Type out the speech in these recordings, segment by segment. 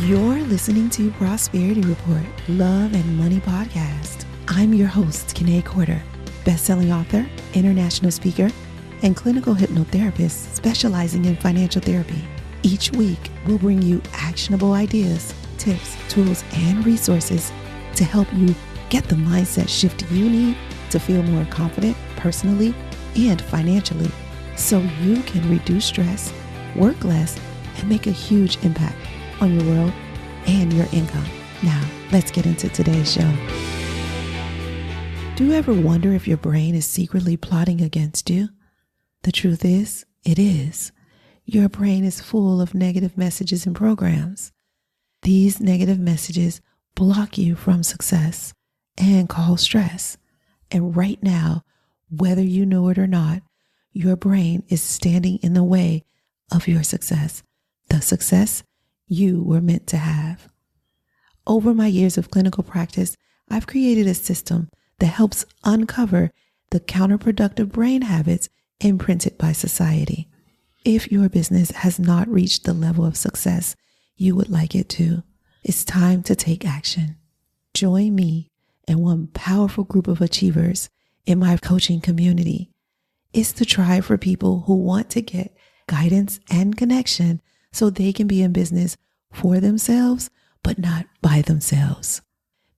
You're listening to Prosperity Report, Love and Money Podcast. I'm your host, Kene Corder, best-selling author, international speaker, and clinical hypnotherapist specializing in financial therapy. Each week, we'll bring you actionable ideas, tips, tools, and resources to help you get the mindset shift you need to feel more confident personally and financially, so you can reduce stress, work less, and make a huge impact on your world and your income. Now, let's get into today's show. Do you ever wonder if your brain is secretly plotting against you? The truth is, it is. Your brain is full of negative messages and programs. These negative messages block you from success and cause stress. And right now, whether you know it or not, your brain is standing in the way of your success, the success you were meant to have. Over my years of clinical practice, I've created a system that helps uncover the counterproductive brain habits imprinted by society. If your business has not reached the level of success you would like it to, it's time to take action. Join me and one powerful group of achievers in my coaching community. It's the tribe for people who want to get guidance and connection so they can be in business for themselves, but not by themselves.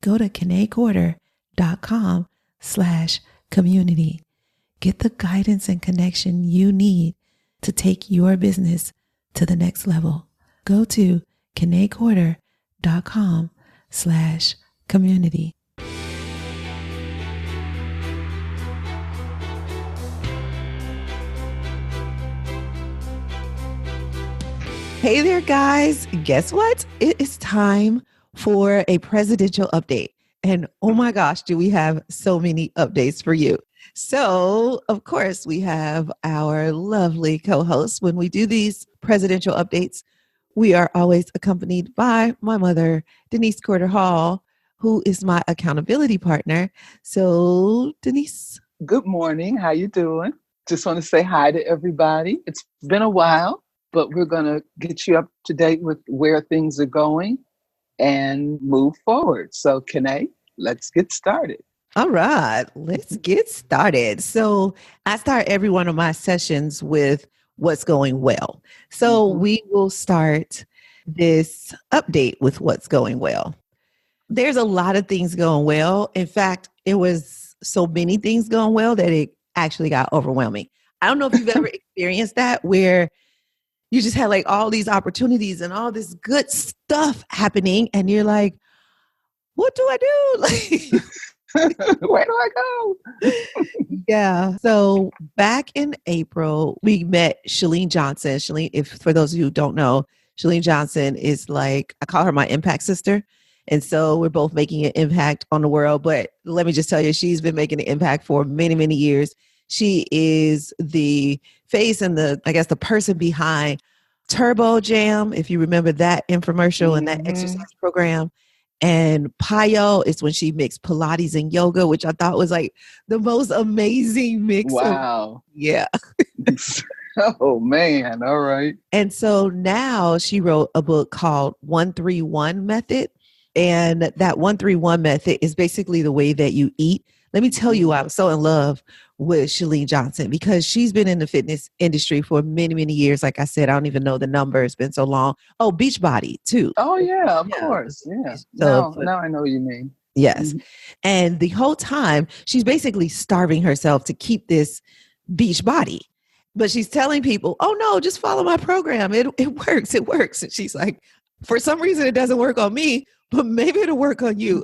Go to KeneCorder.com/community. Get the guidance and connection you need to take your business to the next level. Go to KeneCorder.com/community. Hey there, guys. Guess what? It is time for a presidential update. And oh my gosh, do we have so many updates for you. So, of course, we have our lovely co-hosts. When we do these presidential updates, we are always accompanied by my mother, Denise Corder Hall, who is my accountability partner. So, Denise. Good morning. How you doing? Just want to say hi to everybody. It's been a while, but we're going to get you up to date with where things are going and move forward. So, Kene, let's get started. All right, let's get started. So I start every one of my sessions with what's going well. So we will start this update with what's going well. There's a lot of things going well. In fact, it was so many things going well that it actually got overwhelming. I don't know if you've ever experienced that, where you just had like all these opportunities and all this good stuff happening, and you're like, what do I do? Where do I go? Yeah. So back in April, we met Chalene Johnson. Chalene, if for those of you who don't know, Chalene Johnson is like, I call her my impact sister. And so we're both making an impact on the world. But let me just tell you, she's been making an impact for many, many years. She is the face and the person behind Turbo Jam, if you remember that infomercial and that exercise program. And PiYo is when she mixed Pilates and yoga, which I thought was like the most amazing mix. Wow. Yeah. Oh, man. All right. And so now she wrote a book called 131 Method. And that 131 method is basically the way that you eat. Let me tell you, I'm so in love with Chalene Johnson because she's been in the fitness industry for many, many years. Like I said, I don't even know the number. It's been so long. Oh, Beachbody too. Oh, yeah, of course. Yeah. So now I know what you mean. Yes. Mm-hmm. And the whole time, she's basically starving herself to keep this beach body. But she's telling people, oh, no, just follow my program. It works. It works. And she's like, for some reason, it doesn't work on me, but maybe it'll work on you.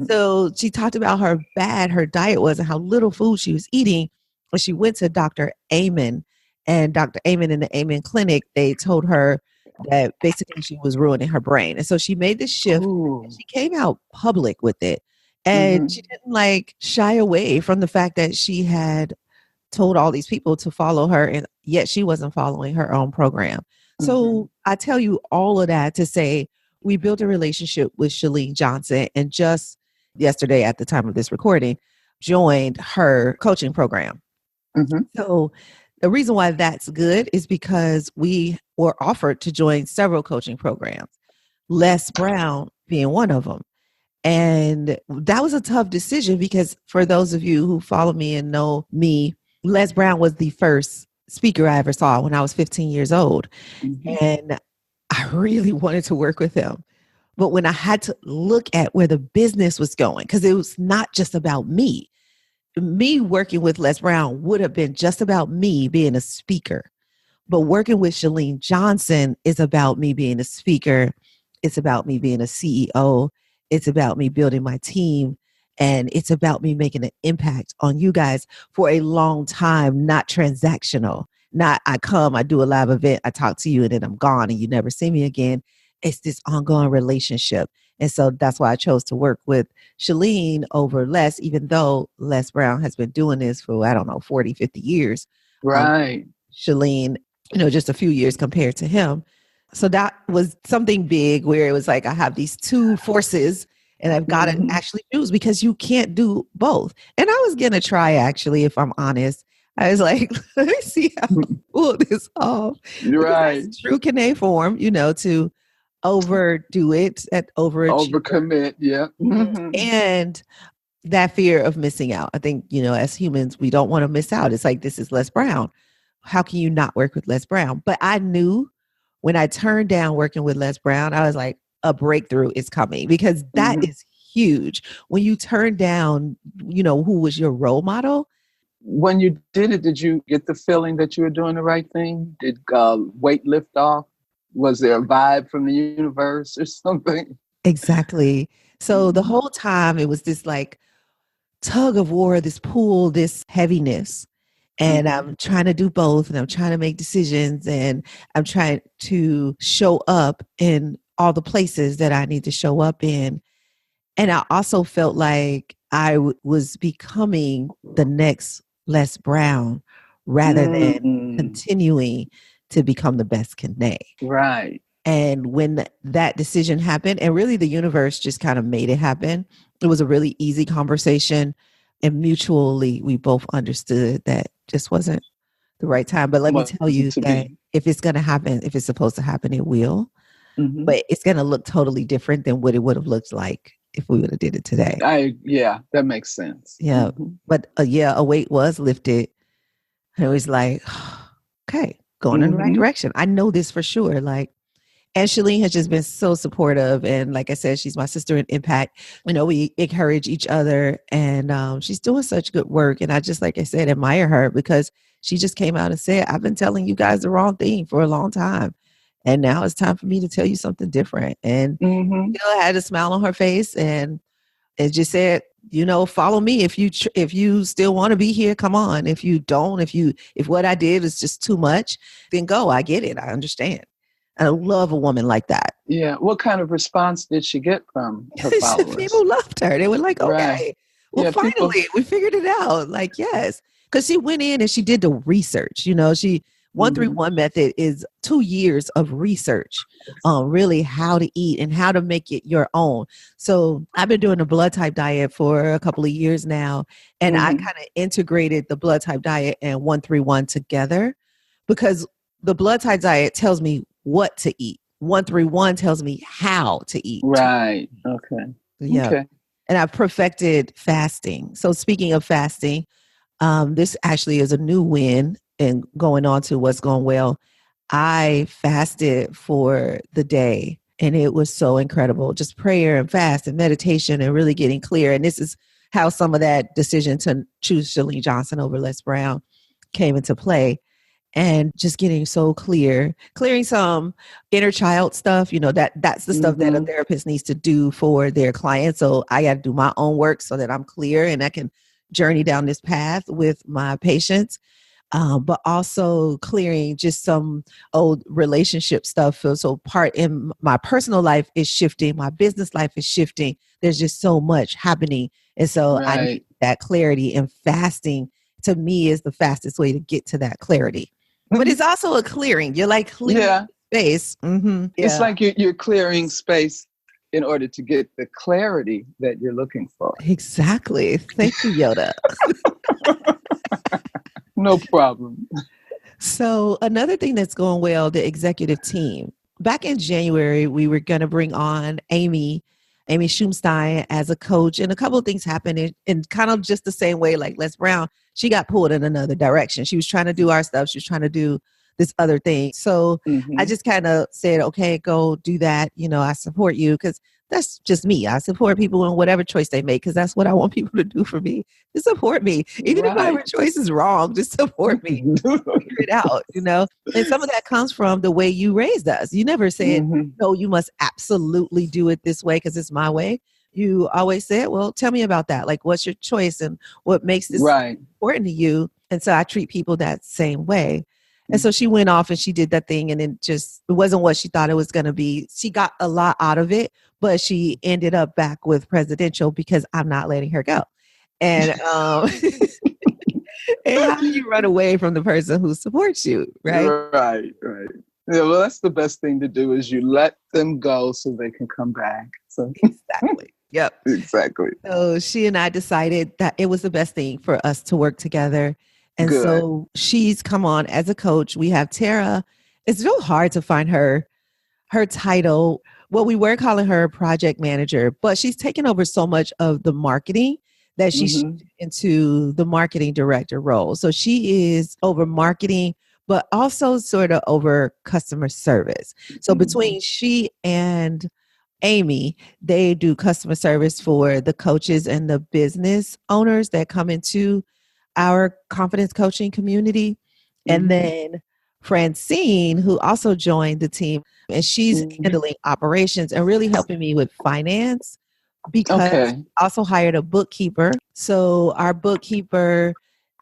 So she talked about how bad her diet was and how little food she was eating. When she went to Dr. Amen, and Dr. Amen in the Amen Clinic, they told her that basically she was ruining her brain. And so she made this shift. And she came out public with it. And she didn't like shy away from the fact that she had told all these people to follow her, and yet she wasn't following her own program. So I tell you all of that to say we built a relationship with Chalene Johnson, and just yesterday at the time of this recording, joined her coaching program. So the reason why that's good is because we were offered to join several coaching programs. Les Brown being one of them. And that was a tough decision because for those of you who follow me and know me, Les Brown was the first speaker I ever saw when I was 15 years old. Mhm. And I really wanted to work with him. But when I had to look at where the business was going, because it was not just about me working with Les Brown would have been just about me being a speaker. But working with Chalene Johnson is about me being a speaker. It's about me being a CEO. It's about me building my team. And it's about me making an impact on you guys for a long time, not transactional. Not I come, I do a live event, I talk to you, and then I'm gone and you never see me again. It's this ongoing relationship. And so that's why I chose to work with Chalene over Les, even though Les Brown has been doing this for, I don't know, 40, 50 years. Right. Chalene, just a few years compared to him. So that was something big where it was like, I have these two forces and I've got to actually choose because you can't do both. And I was going to try, actually, if I'm honest. I was like, let me see how I pull this off. Right. That's true Kene form, to overdo it, at overachieve. Overcommit. Yeah. And that fear of missing out. I think, as humans, we don't want to miss out. It's like, this is Les Brown. How can you not work with Les Brown? But I knew when I turned down working with Les Brown, I was like, a breakthrough is coming because that is huge. When you turn down, who was your role model? When you did it, did you get the feeling that you were doing the right thing? Did weight lift off? Was there a vibe from the universe or something? Exactly. So the whole time it was this like tug of war, this pull, this heaviness. And I'm trying to do both and I'm trying to make decisions and I'm trying to show up in all the places that I need to show up in. And I also felt like I was becoming the next Les Brown rather than continuing to become the best Kene. Right. And when that decision happened, and really the universe just kind of made it happen, it was a really easy conversation. And mutually, we both understood that just wasn't the right time. But let me tell you that if it's going to happen, if it's supposed to happen, it will. But it's going to look totally different than what it would have looked like if we would have did it today. That makes sense. Yeah. But a weight was lifted. And it was like, okay, going in the right direction. I know this for sure. And Chalene has just been so supportive. And like I said, she's my sister in impact. We encourage each other and she's doing such good work. And I just, like I said, admire her because she just came out and said, I've been telling you guys the wrong thing for a long time. And now it's time for me to tell you something different. And had a smile on her face and it just said, follow me. If you still want to be here, come on. If you don't, if what I did is just too much, then go. I get it. I understand. I love a woman like that. Yeah. What kind of response did she get from her followers? People loved her. They were like, okay, well, finally, we figured it out. Like, yes. Because she went in and she did the research. She 131 method is 2 years of research on really how to eat and how to make it your own. So I've been doing a blood type diet for a couple of years now. And I kind of integrated the blood type diet and 131 together because the blood type diet tells me what to eat. 131 tells me how to eat. Right. Okay. Yeah. Okay. And I've perfected fasting. So speaking of fasting, this actually is a new win and going on to what's going well. I fasted for the day and it was so incredible. Just prayer and fast and meditation and really getting clear. And this is how some of that decision to choose Chalene Johnson over Les Brown came into play. And just getting so clearing some inner child stuff, that's the stuff that a therapist needs to do for their clients. So I got to do my own work so that I'm clear and I can journey down this path with my patients. But also clearing just some old relationship stuff. So part in my personal life is shifting. My business life is shifting. There's just so much happening. And so I need that clarity, and fasting to me is the fastest way to get to that clarity. But it's also a clearing. You're like clearing space. Mm-hmm. Yeah. It's like you're clearing space in order to get the clarity that you're looking for. Exactly. Thank you, Yoda. No problem. So another thing that's going well, the executive team. back in January, we were going to bring on Amy Schumstein as a coach, and a couple of things happened in kind of just the same way, like Les Brown, she got pulled in another direction. She was trying to do our stuff. She was trying to do this other thing. So I Mhm. just kind of said, okay, go do that. I support you because that's just me. I support people in whatever choice they make because that's what I want people to do for me. Just support me. Even if Right. my choice is wrong, just support me. Figure it out. And some of that comes from the way you raised us. You never said, Mhm. no, you must absolutely do it this way because it's my way. You always said, well, tell me about that. Like, what's your choice and what makes this Right. important to you? And so I treat people that same way. And so she went off and she did that thing, and it wasn't what she thought it was going to be. She got a lot out of it, but she ended up back with presidential because I'm not letting her go. And and how do you run away from the person who supports you, right? Right. Right. Yeah, well, that's the best thing to do is you let them go so they can come back. So Exactly. Yep. exactly. So she and I decided that it was the best thing for us to work together. And Good. so she's come on as a coach. We have Tara. It's real hard to find her title. Well, we were calling her project manager, but she's taken over so much of the marketing that she Mhm. shifted into the marketing director role. So she is over marketing, but also sort of over customer service. So between she and Amy, they do customer service for the coaches and the business owners that come into our confidence coaching community. And Mhm. then Francine, who also joined the team, and she's Mhm. handling operations and really helping me with finance because Okay. I also hired a bookkeeper. So our bookkeeper,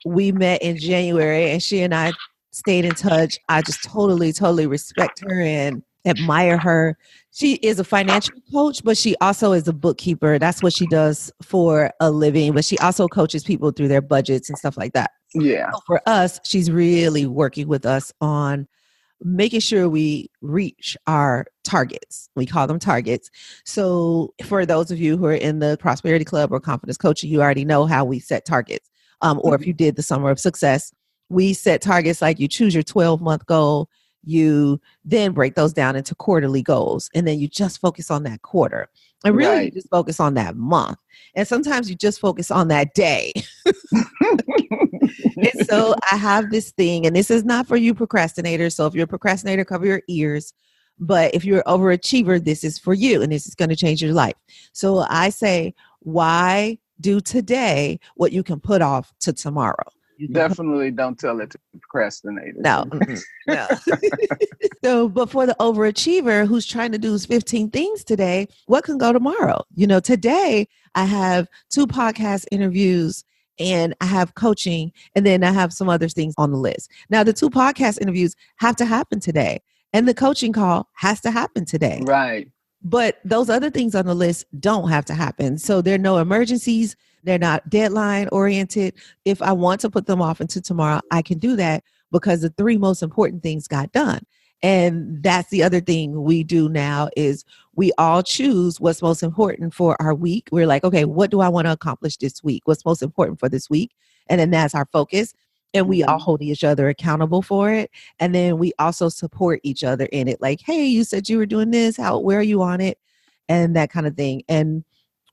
we met in January and she and I stayed in touch. I just totally respect her and admire her. She is a financial coach, but she also is a bookkeeper. That's what she does for a living, but she also coaches people through their budgets and stuff like that. Yeah. So for us, she's really working with us on making sure we reach our targets. We call them targets. So for those of you who are in the Prosperity Club or Confidence Coaching, you already know how we set targets. Or if you did the Summer of Success, we set targets like you choose your 12-month goal. You then break those down into quarterly goals, and then you just focus on that quarter. And really, you Right. just focus on that month. And sometimes you just focus on that day. And so I have this thing, and this is not for you procrastinators. So if you're a procrastinator, cover your ears. But if you're an overachiever, this is for you, and this is going to change your life. So I say, why do today what you can put off to tomorrow? You can put Definitely don't tell it to procrastinators. no, no. So, but for the overachiever who's trying to do 15 things today, what can go tomorrow? Today I have 2 podcast interviews and I have coaching, and then I have some other things on the list. Now, the 2 podcast interviews have to happen today, and the coaching call has to happen today. Right. But those other things on the list don't have to happen. So there are no emergencies. They're not deadline oriented. If I want to put them off into tomorrow, I can do that because the 3 most important things got done. And that's the other thing we do now is we all choose what's most important for our week. We're like, okay, what do I want to accomplish this week? What's most important for this week? And then that's our focus. And we all hold each other accountable for it. And then we also support each other in it. Like, hey, you said you were doing this. Where are you on it? And that kind of thing. And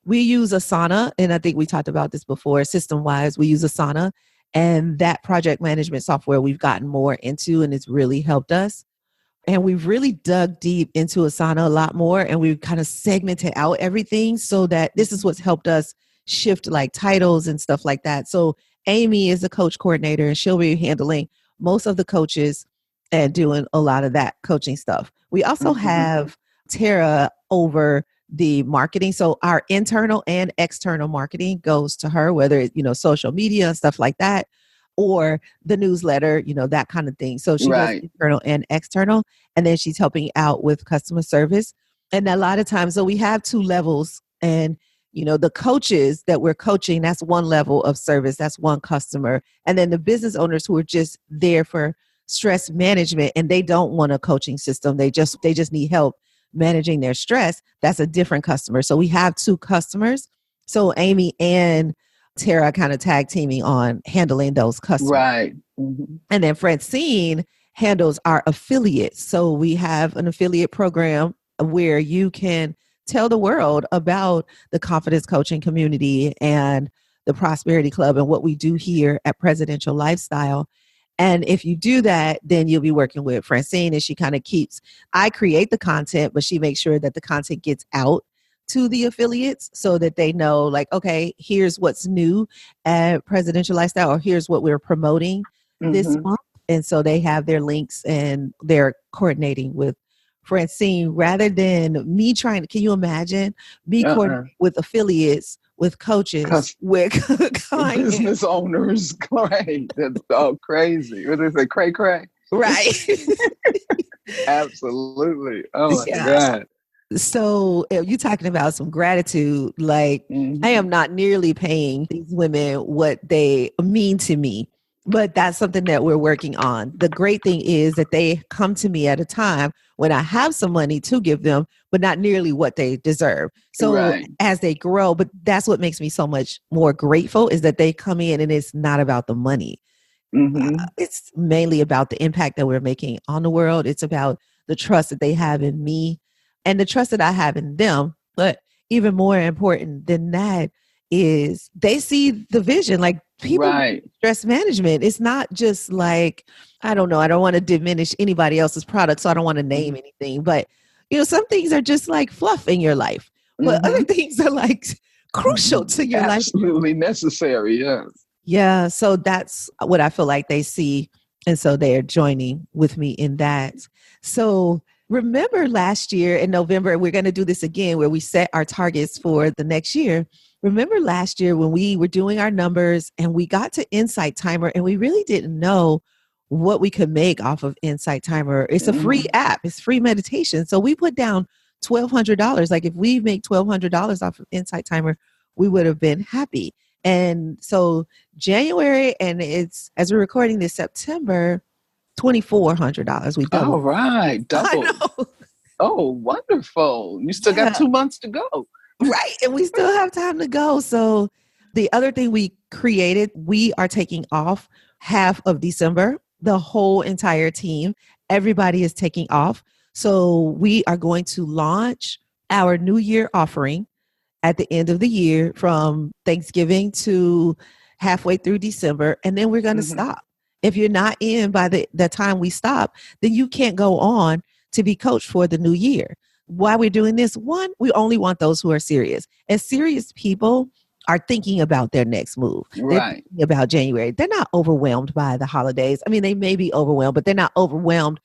we use Asana. And I think we talked about this before, system wise, we use Asana. And that project management software we've gotten more into, and it's really helped us. And we've really dug deep into Asana a lot more. And we've kind of segmented out everything so that this is what's helped us shift like titles and stuff like that. So Amy is a coach coordinator and she'll be handling most of the coaches and doing a lot of that coaching stuff. We also have Tara over the marketing. So our internal and external marketing goes to her, whether it's, social media and stuff like that, or the newsletter, that kind of thing. So she does Right. internal and external, and then she's helping out with customer service. And a lot of times, so we have 2 levels, and the coaches that we're coaching, that's one level of service, that's one customer. And then the business owners who are just there for stress management and they don't want a coaching system. They just need help managing their stress. That's a different customer. So we have 2 customers. So Amy and Tara kind of tag teaming on handling those customers. Right. And then Francine handles our affiliates. So we have an affiliate program where you can tell the world about the confidence coaching community and the Prosperity Club and what we do here at Presidential Lifestyle. And if you do that, then you'll be working with Francine, and she kind of I create the content, but she makes sure that the content gets out to the affiliates so that they know, like, okay, here's what's new at Presidential Lifestyle, or here's what we're promoting this month. And so they have their links and they're coordinating with Francine rather than me trying to, can you imagine me coordinating with affiliates, with coaches, with clients, business owners, right? That's all crazy. What do they say? Cray cray. Right. Absolutely. Oh my God. So you're talking about some gratitude. Like, I am not nearly paying these women what they mean to me, but that's something that we're working on. The great thing is that they come to me at a time when I have some money to give them, but not nearly what they deserve. So as they grow, but that's what makes me so much more grateful, is that they come in and it's not about the money. It's mainly about the impact that we're making on the world. It's about the trust that they have in me and the trust that I have in them. But even more important than that is they see the vision. Like, people stress management. It's not just like, I don't know, I don't want to diminish anybody else's product, so I don't want to name anything. But, some things are just like fluff in your life. But other things are like crucial to your life. Absolutely necessary, yes. Yeah, so that's what I feel like they see. And so they're joining with me in that. So remember last year in November, we're going to do this again where we set our targets for the next year. Remember last year when we were doing our numbers and we got to Insight Timer and we really didn't know what we could make off of Insight Timer. It's a free app. It's free meditation. So we put down $1,200. Like, if we make $1,200 off of Insight Timer, we would have been happy. And so January, and it's, as we're recording this, September, $2,400. We doubled. All right. Double. Oh, wonderful. You still got 2 months to go. Right. And we still have time to go. So the other thing we created, we are taking off half of December, the whole entire team. Everybody is taking off. So we are going to launch our New Year offering at the end of the year from Thanksgiving to halfway through December. And then we're going to stop. If you're not in by the time we stop, then you can't go on to be coached for the new year. Why we're doing this? One, we only want those who are serious. And serious people are thinking about their next move. They're thinking about January. They're not overwhelmed by the holidays. I mean, they may be overwhelmed, but they're not overwhelmed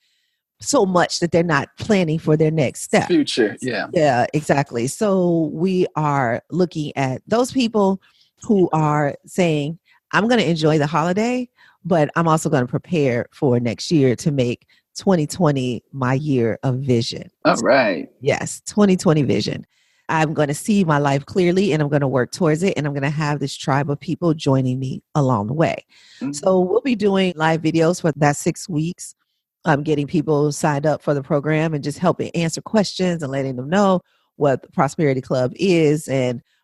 so much that they're not planning for their next step. Future, yeah. Yeah, exactly. So we are looking at those people who are saying, I'm going to enjoy the holiday, but I'm also going to prepare for next year to make 2020 my year of vision. All right. Yes, 2020 vision. I'm going to see my life clearly and I'm going to work towards it. And I'm going to have this tribe of people joining me along the way. So we'll be doing live videos for that 6 weeks. I'm getting people signed up for the program and just helping answer questions and letting them know what the Prosperity Club is.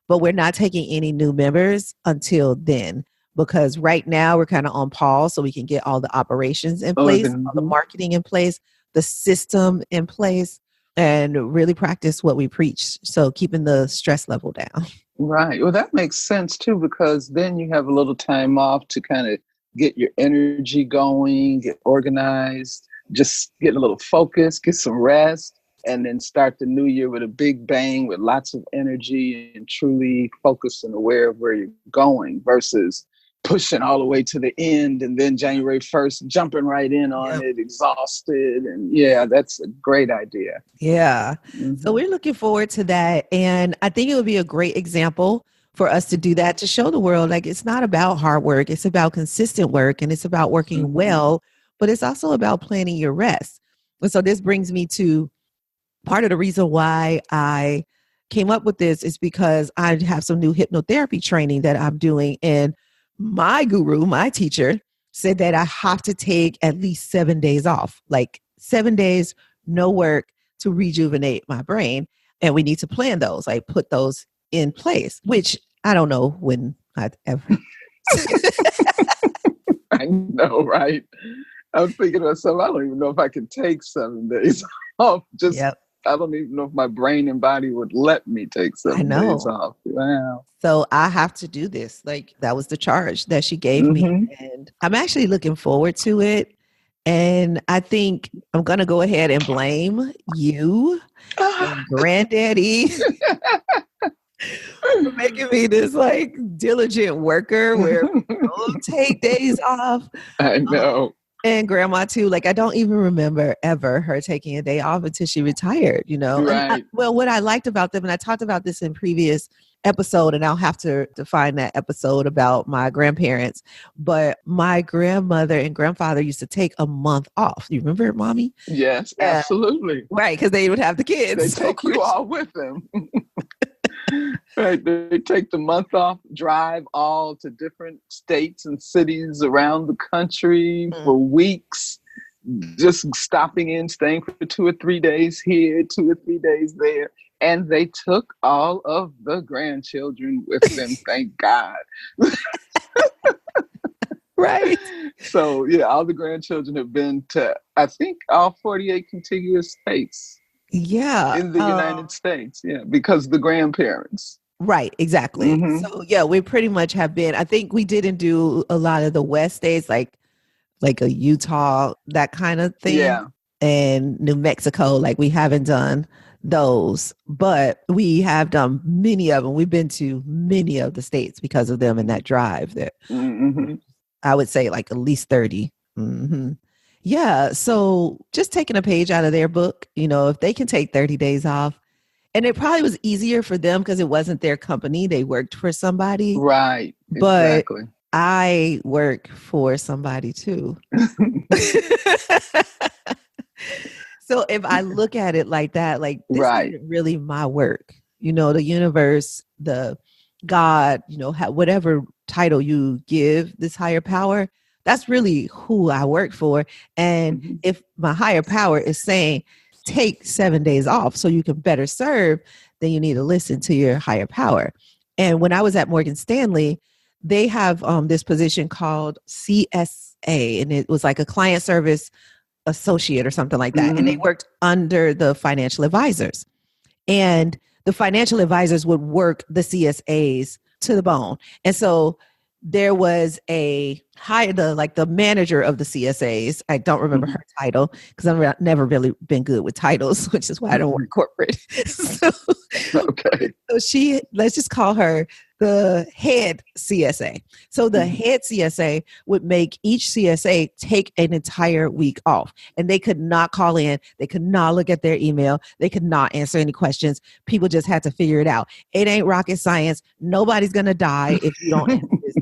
But we're not taking any new members until then, because right now we're kind of on pause so we can get all the operations in place, all the marketing in place, the system in place, and really practice what we preach. So keeping the stress level down. Right. Well, that makes sense too, because then you have a little time off to kind of get your energy going, get organized, just get a little focus, get some rest, and then start the new year with a big bang with lots of energy and truly focused and aware of where you're going versus pushing all the way to the end and then January 1st jumping right in on it, exhausted. And yeah, that's a great idea. Yeah. So we're looking forward to that. And I think it would be a great example for us to do that, to show the world, like, it's not about hard work. It's about consistent work, and it's about working well, but it's also about planning your rest. And so this brings me to part of the reason why I came up with this is because I have some new hypnotherapy training that I'm doing. And my guru, my teacher, said that I have to take at least 7 days off, like 7 days, no work, to rejuvenate my brain. And we need to plan those, like put those in place, which I don't know when I'd ever. I know, right? I'm thinking to myself, I don't even know if I can take 7 days off. Yep. I don't even know if my brain and body would let me take I 7 days know. off. Wow. So I have to do this. Like that was the charge that she gave me. And I'm actually looking forward to it. And I think I'm going to go ahead and blame you and Granddaddy for making me this like diligent worker where we don't take days off. I know. And grandma too. Like I don't even remember ever her taking a day off until she retired, you know? Right. Well, what I liked about them, and I talked about this in previous episode, and I'll have to find that episode about my grandparents, but my grandmother and grandfather used to take a month off. You remember, Mommy? Yes, absolutely. Right, because they would have the kids. They take you all with them. Right, they take the month off, drive all to different states and cities around the country for weeks, just stopping in, staying for 2 or 3 days here, 2 or 3 days there. And they took all of the grandchildren with them, thank God. Right. So, yeah, all the grandchildren have been to, I think, all 48 contiguous states. Yeah. In the United States, yeah, because the grandparents. Right, exactly. Mm-hmm. So, yeah, we pretty much have been, I think we didn't do a lot of the West states, like a Utah, that kind of thing. Yeah. And New Mexico, like we haven't done those, but we have done many of them. We've been to many of the states because of them in that drive there. Mm-hmm. I would say like at least 30. Mm-hmm. Yeah. So just taking a page out of their book, you know, if they can take 30 days off, and it probably was easier for them because it wasn't their company. They worked for somebody. Right. But exactly. I work for somebody too. So if I look at it like that, like this isn't really my work, you know, the universe, the God, you know, whatever title you give this higher power, that's really who I work for. And if my higher power is saying, take 7 days off so you can better serve, then you need to listen to your higher power. And when I was at Morgan Stanley, they have this position called CSA, and it was like a client service associate or something like that. And they worked under the financial advisors. And the financial advisors would work the CSAs to the bone. And so there was the manager of the CSAs. I don't remember her title because I've never really been good with titles, which is why I don't work corporate. Okay. So let's just call her the head CSA. So the head CSA would make each CSA take an entire week off, and they could not call in. They could not look at their email. They could not answer any questions. People just had to figure it out. It ain't rocket science. Nobody's going to die if you don't answer this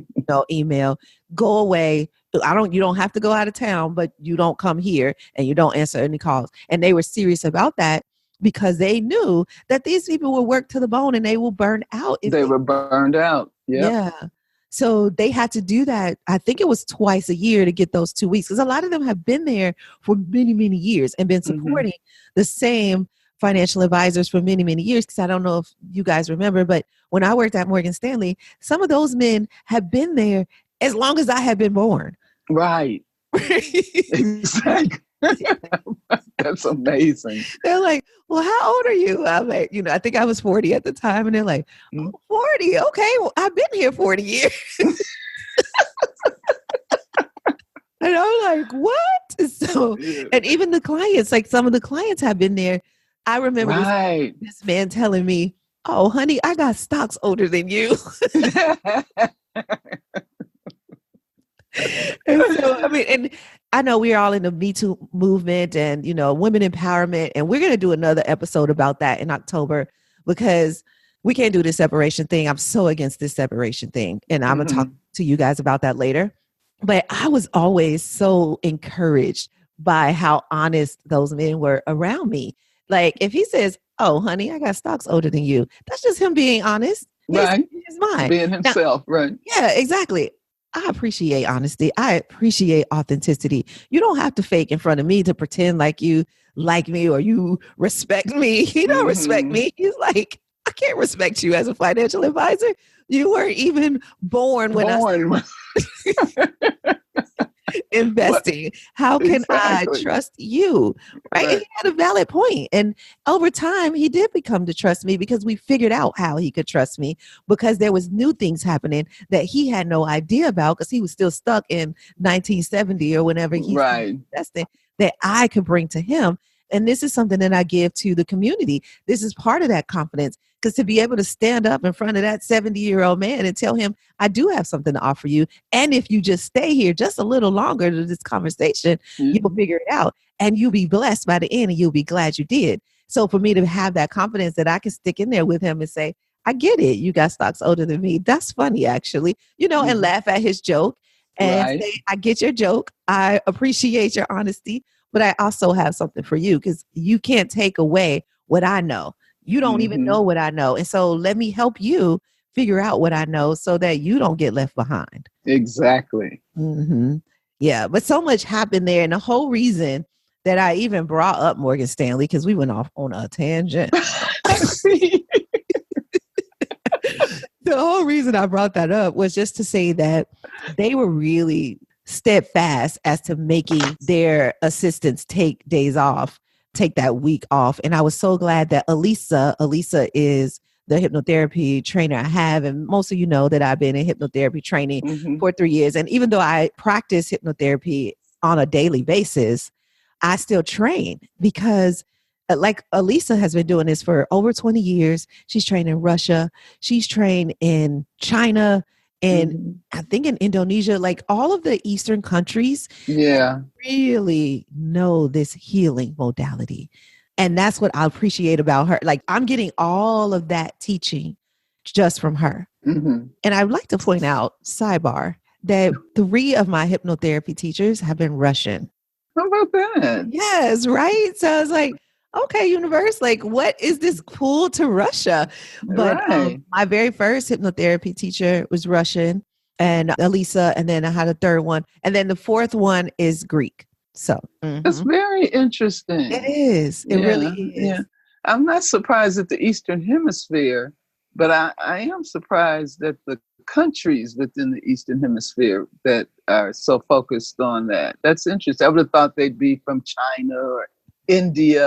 email. Go away. You don't have to go out of town, but you don't come here and you don't answer any calls. And they were serious about that because they knew that these people will work to the bone and they will burn out. They were burned out. Yep. Yeah. So they had to do that. I think it was twice a year to get those 2 weeks because a lot of them have been there for many, many years and been supporting the same financial advisors for many, many years. Because I don't know if you guys remember, but when I worked at Morgan Stanley, some of those men have been there as long as I had been born. Right. Exactly. That's amazing. They're like, well, how old are you? I'm like, I think I was 40 at the time. And they're like, 40. Okay. Well, I've been here 40 years. And I'm like, what? So, and even the clients, like some of the clients have been there. I remember this man telling me, oh, honey, I got stocks older than you. And so, and I know we're all in the Me Too movement and, women empowerment. And we're going to do another episode about that in October because we can't do this separation thing. I'm so against this separation thing. And I'm going to talk to you guys about that later. But I was always so encouraged by how honest those men were around me. Like if he says, oh, honey, I got stocks older than you. That's just him being honest. Right. It's mine. Being himself. Now, right. Yeah, exactly. I appreciate honesty. I appreciate authenticity. You don't have to fake in front of me to pretend like you like me or you respect me. You don't respect me. He's like, I can't respect you as a financial advisor. You weren't even born when investing. How can I Exactly. trust you? Right. And Right. he had a valid point. And over time, he did become to trust me because we figured out how he could trust me because there was new things happening that he had no idea about because he was still stuck in 1970 or whenever he started Right. investing that I could bring to him. And this is something that I give to the community. This is part of that confidence because to be able to stand up in front of that 70-year-old man and tell him, I do have something to offer you. And if you just stay here just a little longer to this conversation, you'll Mhm. figure it out and you'll be blessed by the end and you'll be glad you did. So for me to have that confidence that I can stick in there with him and say, I get it. You got stocks older than me. That's funny, actually, and Mhm. laugh at his joke and Right. say, I get your joke. I appreciate your honesty, but I also have something for you because you can't take away what I know. You don't even Hmm. know what I know. And so let me help you figure out what I know so that you don't get left behind. Exactly. Hmm. Yeah, but so much happened there. And the whole reason that I even brought up Morgan Stanley, because we went off on a tangent. See? The whole reason I brought that up was just to say that they were really steadfast as to making their assistants take days off, take that week off. And I was so glad that Elisa is the hypnotherapy trainer I have. And most of you know that I've been in hypnotherapy training Hmm. for 3 years. And even though I practice hypnotherapy on a daily basis, I still train because like Elisa has been doing this for over 20 years. She's trained in Russia. She's trained in China and Hmm. I think in Indonesia, like all of the Eastern countries that Yeah. really know this healing modality. And that's what I appreciate about her. Like I'm getting all of that teaching just from her. Hmm. And I'd like to point out, sidebar, that 3 of my hypnotherapy teachers have been Russian. How about that? Yes, right. So I was like, okay, universe, like, what is this pull to Russia? But Right. my very first hypnotherapy teacher was Russian, and Elisa, and then I had a third one, and then the fourth one is Greek. So That's very it interesting. is. It really Yeah. Yeah. is. I'm not surprised at the Eastern Hemisphere, but I am surprised at the countries within the Eastern Hemisphere that are so focused on that. That's interesting. I would have thought they'd be from China or India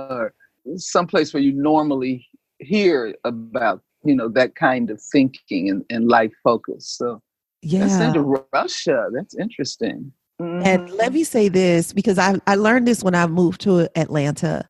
or someplace where you normally hear about, that kind of thinking and life focus. So that's Yeah. into Russia. That's interesting. And let Hmm. me say this because I learned this when I moved to Atlanta.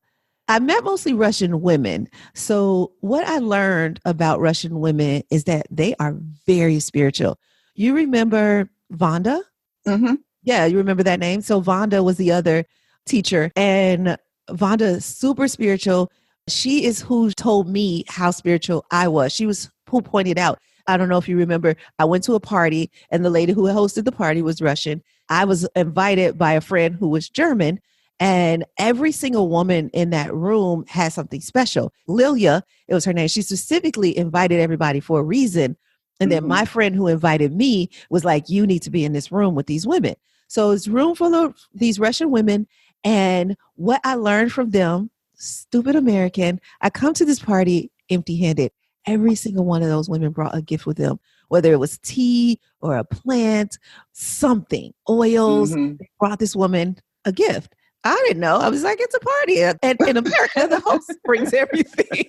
I met mostly Russian women. So, what I learned about Russian women is that they are very spiritual. You remember Vonda? Hmm. Yeah, you remember that name? So, Vonda was the other teacher, and Vonda is super spiritual. She is who told me how spiritual I was. She was who pointed out. I don't know if you remember, I went to a party, and the lady who hosted the party was Russian. I was invited by a friend who was German, and every single woman in that room had something special. Lilia, it was her name. She specifically invited everybody for a reason. And then Hmm. my friend who invited me was like, you need to be in this room with these women. So it's room full of these Russian women. And what I learned from them, stupid American, I come to this party empty handed. Every single one of those women brought a gift with them, whether it was tea or a plant, something, oils. Hmm. They brought this woman a gift. I didn't know. I was like, it's a party. And in America, the host brings everything.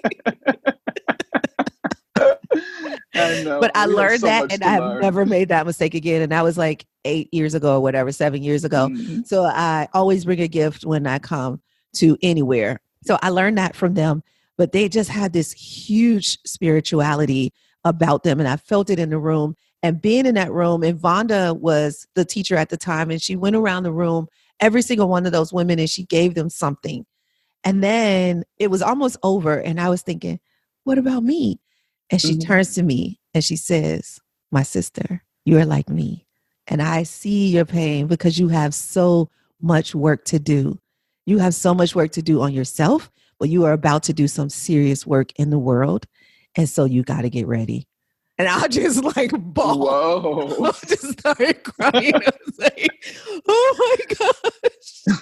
I But know. I We have learned so that much and to I have learn. never made that mistake again. And that was like 8 years ago or whatever, 7 years ago. Mhm. So I always bring a gift when I come to anywhere. So I learned that from them, but they just had this huge spirituality about them. And I felt it in the room and being in that room. And Vonda was the teacher at the time. And she went around the room, every single one of those women, and she gave them something. And then it was almost over. And I was thinking, what about me? And she Mhm. turns to me and she says, my sister, you are like me. And I see your pain because you have so much work to do. You have so much work to do on yourself, but you are about to do some serious work in the world. And so you got to get ready. And I just like bawled. Whoa. I just started crying. I was like, oh my gosh.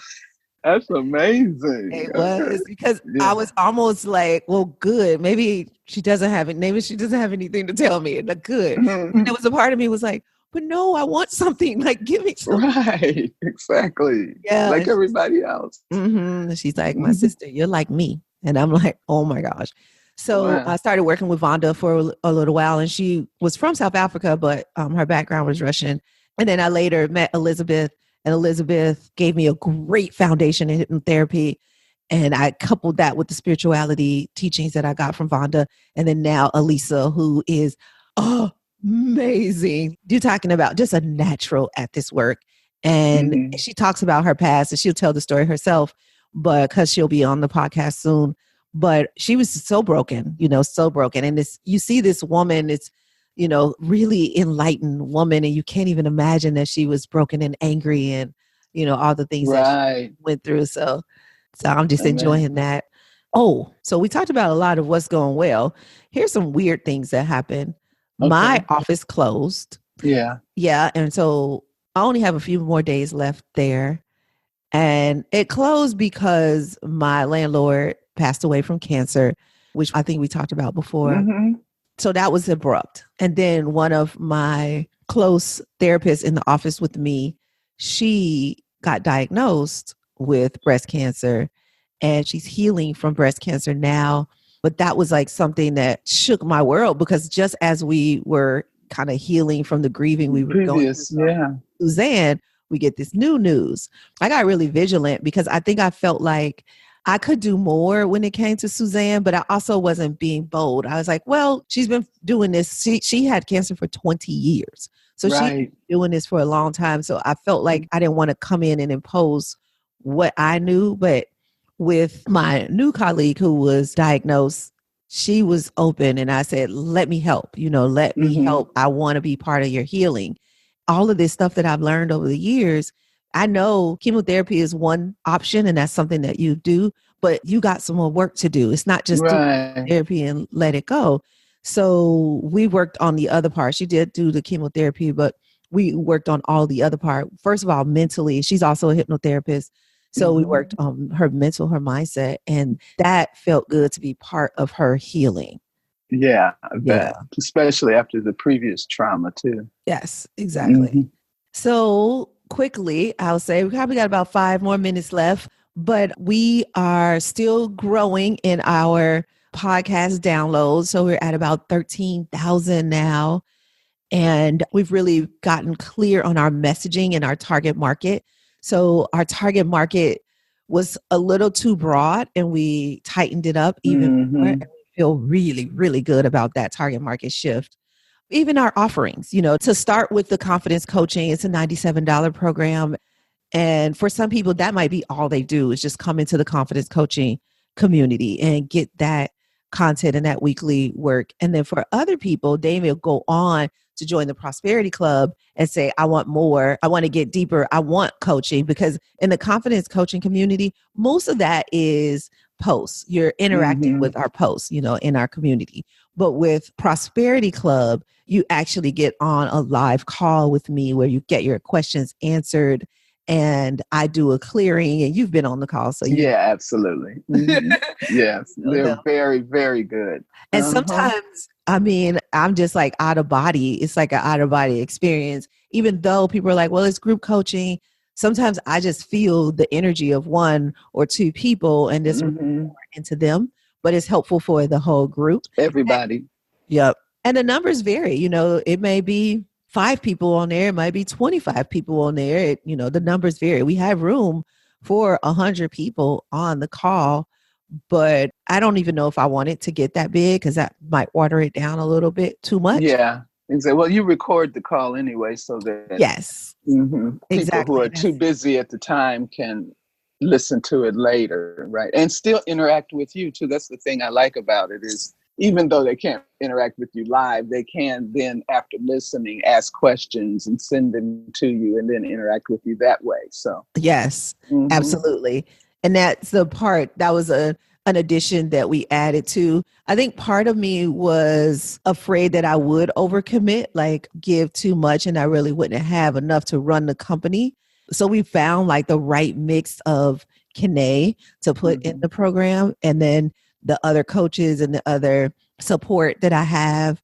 That's amazing. It Okay. was because I Yeah. was almost like, well, good. Maybe she doesn't have it. Maybe she doesn't have anything to tell me. Like, good. And Mhm. there was a part of me was like, but no, I want something. Like, give me something. Right. Exactly. Yeah. Like everybody else. She's like, my sister, you're like me. And I'm like, oh my gosh. So Wow. I started working with Vonda for a little while, and she was from South Africa, but her background was Russian. And then I later met Elizabeth, and Elizabeth gave me a great foundation in hypnotherapy. And I coupled that with the spirituality teachings that I got from Vonda. And then now Elisa, who is amazing. You're talking about just a natural at this work. And she talks about her past, and she'll tell the story herself, but because she'll be on the podcast soon. But she was so broken, so broken. And you see this woman, it's, really enlightened woman, and you can't even imagine that she was broken and angry and, all the things that she went through. So I'm just enjoying that. Oh, so we talked about a lot of what's going well. Here's some weird things that happened. Okay. My office closed. Yeah. Yeah. And so I only have a few more days left there. And it closed because my landlord passed away from cancer, which I think we talked about before. So that was abrupt. And then one of my close therapists in the office with me, she got diagnosed with breast cancer, and she's healing from breast cancer now. But that was like something that shook my world, because just as we were kind of healing from the grieving we were going through, Suzanne, we get this new news. I got really vigilant because I think I felt like I could do more when it came to Suzanne, but I also wasn't being bold. I was like, well, she's been doing this. She had cancer for 20 years. So she's been doing this for a long time. So I felt like I didn't want to come in and impose what I knew. But with my new colleague who was diagnosed, she was open, and I said, let me help, let me help. I want to be part of your healing. All of this stuff that I've learned over the years, I know chemotherapy is one option, and that's something that you do, but you got some more work to do. It's not just do therapy and let it go. So we worked on the other part. She did do the chemotherapy, but we worked on all the other part. First of all, mentally, she's also a hypnotherapist. So we worked on her mental, her mindset, and that felt good to be part of her healing. Yeah, I bet. Especially after the previous trauma too. Yes, exactly. So quickly, I'll say we probably got about 5 more minutes left, but we are still growing in our podcast downloads. So we're at about 13,000 now. And we've really gotten clear on our messaging and our target market. So our target market was a little too broad, and we tightened it up even more. And we feel really, really good about that target market shift. Even our offerings, to start with the confidence coaching, it's a $97 program. And for some people, that might be all they do is just come into the confidence coaching community and get that content and that weekly work. And then for other people, they will go on to join the Prosperity Club and say, I want more. I want to get deeper. I want coaching, because in the confidence coaching community, most of that is posts. You're interacting with our posts, in our community. But with Prosperity Club, you actually get on a live call with me where you get your questions answered, and I do a clearing, and you've been on the call. So absolutely. Yes, they're very, very good. And sometimes, I'm just like out of body. It's like an out of body experience, even though people are like, well, it's group coaching. Sometimes I just feel the energy of 1 or 2 people and just into them, but it's helpful for the whole group. Everybody. Yep. And the numbers vary. It may be 5 people on there. It might be 25 people on there. The numbers vary. We have room for 100 people on the call, but I don't even know if I want it to get that big, because that might water it down a little bit too much. Yeah. Exactly. Well, you record the call anyway, so that people who are too busy at the time can listen to it later, right? And still interact with you too. That's the thing I like about it, is even though they can't interact with you live, they can then, after listening, ask questions and send them to you, and then interact with you that way. So yes, absolutely. And that's the part that was an addition that we added to. I think part of me was afraid that I would overcommit, like give too much, and I really wouldn't have enough to run the company. So we found like the right mix of Kene to put in the program, and then the other coaches and the other support that I have.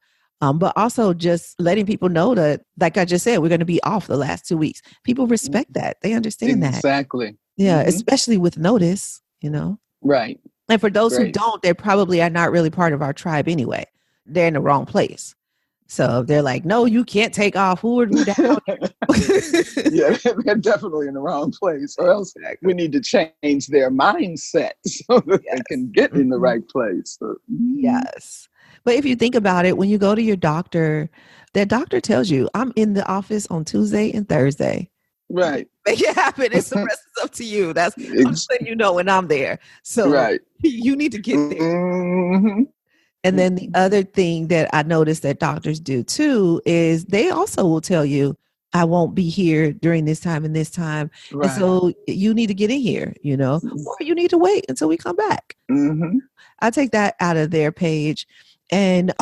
But also just letting people know that, like I just said, we're going to be off the last 2 weeks. People respect that. They understand that. Exactly. Yeah, Mhm. especially with notice, Right. And for those who Great. don't, they probably are not really part of our tribe anyway. They're in the wrong place. So they're like, no, you can't take off. Who are we down here? Yeah, they're definitely in the wrong place, or else we need to change their mindset so that they Yes. can get in the Mhm. right place. So, Yes. But if you think about it, when you go to your doctor, that doctor tells you, I'm in the office on Tuesday and Thursday. right. Make it happen. It's the rest is up to you. I'm just letting you know when I'm there. So Right. you need to get there. Mhm. And then the other thing that I noticed that doctors do too is they also will tell you, I won't be here during this time and this time. And Right. so you need to get in here, or you need to wait until we come back. Mhm. I take that out of their page. And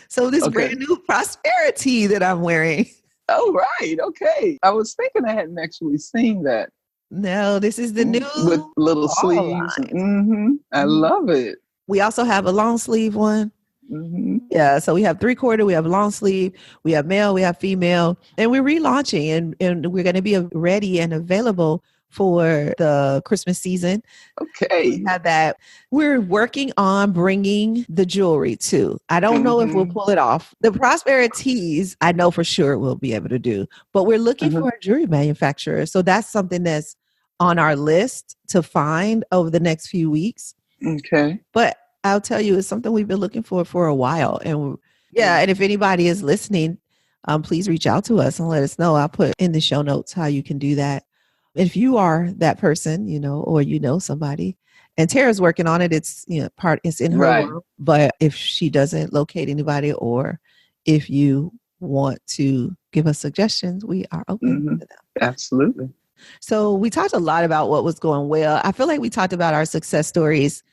so this Okay. brand new prosperity that I'm wearing. Oh, right. Okay. I was thinking I hadn't actually seen that. No, this is the new With little fall sleeves. line. I love it. We also have a long sleeve one. Mhm. Yeah, so we have 3/4, we have long sleeve, we have male, we have female, and we're relaunching and we're going to be ready and available for the Christmas season. Okay. We have that. We're working on bringing the jewelry too. I don't know if we'll pull it off. The prosperities, I know for sure we'll be able to do, but we're looking for a jewelry manufacturer. So that's something that's on our list to find over the next few weeks. Okay. But I'll tell you, it's something we've been looking for a while. And and if anybody is listening, please reach out to us and let us know. I'll put in the show notes how you can do that. If you are that person, or somebody, and Tara's working on it, it's it's in her world. But if she doesn't locate anybody, or if you want to give us suggestions, we are open to them. Absolutely. So we talked a lot about what was going well. I feel like we talked about our success stories,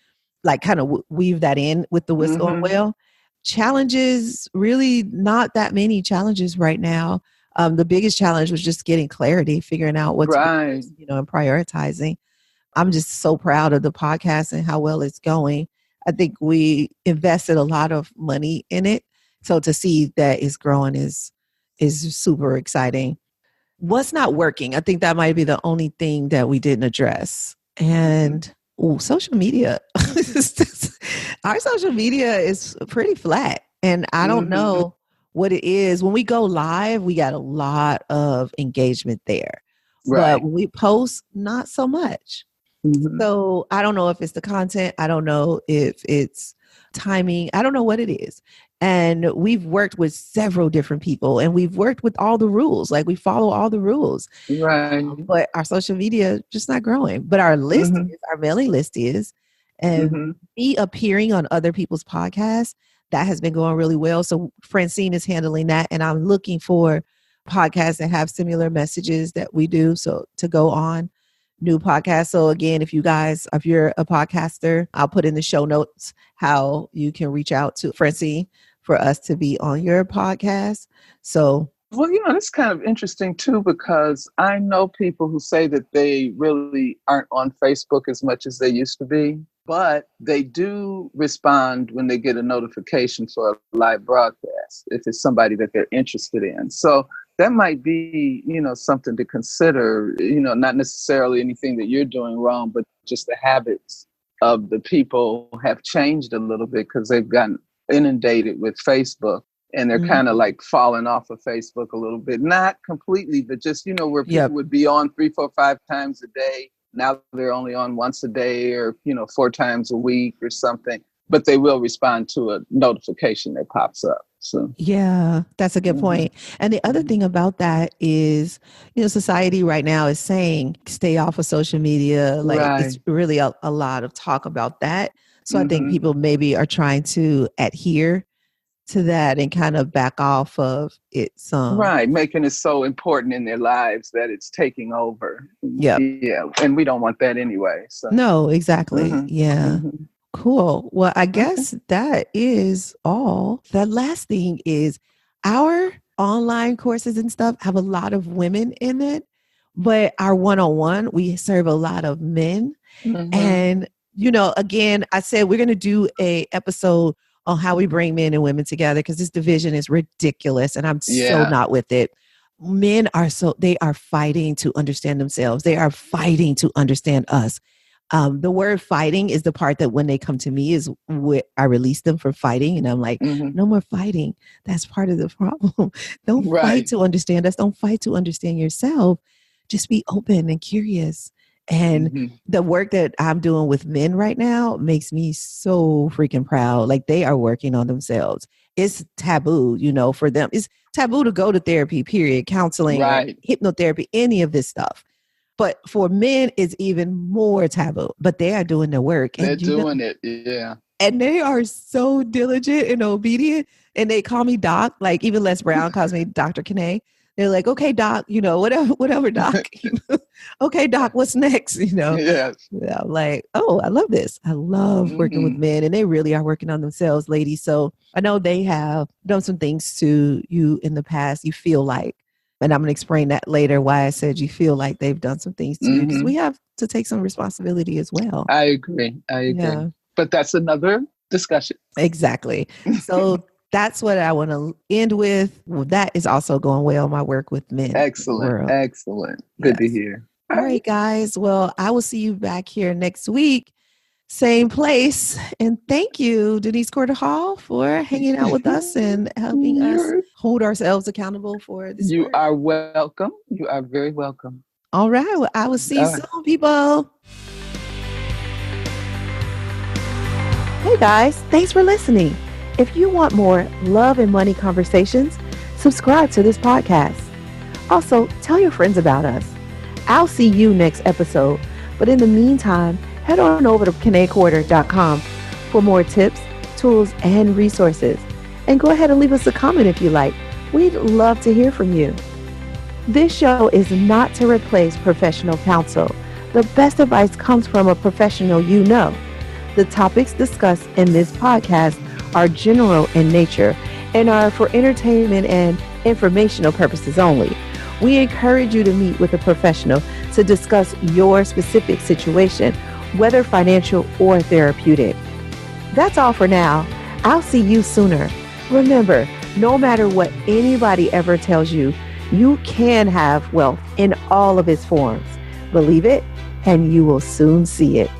like kind of weave that in with the what's going well. Challenges, really not that many challenges right now. The biggest challenge was just getting clarity, figuring out what to do, and prioritizing. I'm just so proud of the podcast and how well it's going. I think we invested a lot of money in it. So to see that it's growing is super exciting. What's not working? I think that might be the only thing that we didn't address. And social media. Our social media is pretty flat. And I don't know what it is. When we go live, we got a lot of engagement there. Right. But when we post, not so much. So I don't know if it's the content. I don't know if it's timing. I don't know what it is. And we've worked with several different people and we've worked with all the rules. Like we follow all the rules. Right. But our social media just not growing. But our list is, our mailing list is. And me appearing on other people's podcasts, that has been going really well. So Francine is handling that. And I'm looking for podcasts that have similar messages that we do. So to go on new podcasts. So again, if you're a podcaster, I'll put in the show notes how you can reach out to Francine for us to be on your podcast. So, well, it's kind of interesting too, because I know people who say that they really aren't on Facebook as much as they used to be, but they do respond when they get a notification for a live broadcast, if it's somebody that they're interested in. So that might be, something to consider, not necessarily anything that you're doing wrong, but just the habits of the people have changed a little bit because they've gotten inundated with Facebook. And they're kind of like falling off of Facebook a little bit, not completely, but just, where people would be on 3, 4, 5 times a day. Now they're only on once a day or, 4 times a week or something, but they will respond to a notification that pops up. So, yeah, that's a good point. And the other thing about that is, society right now is saying, stay off of social media. Like it's really a lot of talk about that. So I think people maybe are trying to adhere to that and kind of back off of it some. Right, making it so important in their lives that it's taking over. Yeah. And we don't want that anyway. So. No, exactly. Yeah. Cool. Well, I guess that is all. The last thing is our online courses and stuff have a lot of women in it, but our one-on-one, we serve a lot of men. And, again, I said we're going to do a episode on how we bring men and women together, because this division is ridiculous and I'm so Yeah. not with it. Men are they are fighting to understand themselves. They are fighting to understand us. The word fighting is the part that when they come to me is where I release them from fighting. And I'm like, Mhm. no more fighting. That's part of the problem. Don't fight Right. to understand us. Don't fight to understand yourself. Just be open and curious. And Mhm. the work that I'm doing with men right now makes me so freaking proud. Like they are working on themselves. It's taboo, for them. It's taboo to go to therapy, period, counseling or Right. hypnotherapy, any of this stuff. But for men, it's even more taboo. But they are doing the work. They're And doing it. Yeah. and they are so diligent and obedient. And they call me Doc. Like even Les Brown calls me Dr. Kane. They're like, okay, Doc, whatever, Doc. Okay, Doc, what's next? Yes. Yeah, I'm like, oh, I love this. I love working with Mhm. men, and they really are working on themselves, ladies. So I know they have done some things to you in the past. You feel like, and I'm going to explain that later why I said you feel like they've done some things to you, because we Mhm. have to take some responsibility as well. I agree. Yeah, But that's another discussion. exactly. So that's what I want to end with. Well, that is also going well in my work with men. Excellent. World. Excellent. Good to Yes. hear. All right, guys. Well, I will see you back here next week. Same place. And thank you, Denise Corder Hall, for hanging out with us and helping us hold ourselves accountable for this You work. are welcome. You are very welcome. All right. Well, I will see you All right. soon, people. Hey, guys. Thanks for listening. If you want more love and money conversations, subscribe to this podcast. Also, tell your friends about us. I'll see you next episode. But in the meantime, head on over to KeneCorder.com for more tips, tools, and resources. And go ahead and leave us a comment if you like. We'd love to hear from you. This show is not to replace professional counsel. The best advice comes from a professional you know. The topics discussed in this podcast are general in nature and are for entertainment and informational purposes only. We encourage you to meet with a professional to discuss your specific situation, whether financial or therapeutic. That's all for now. I'll see you sooner. Remember, no matter what anybody ever tells you, you can have wealth in all of its forms. Believe it, and you will soon see it.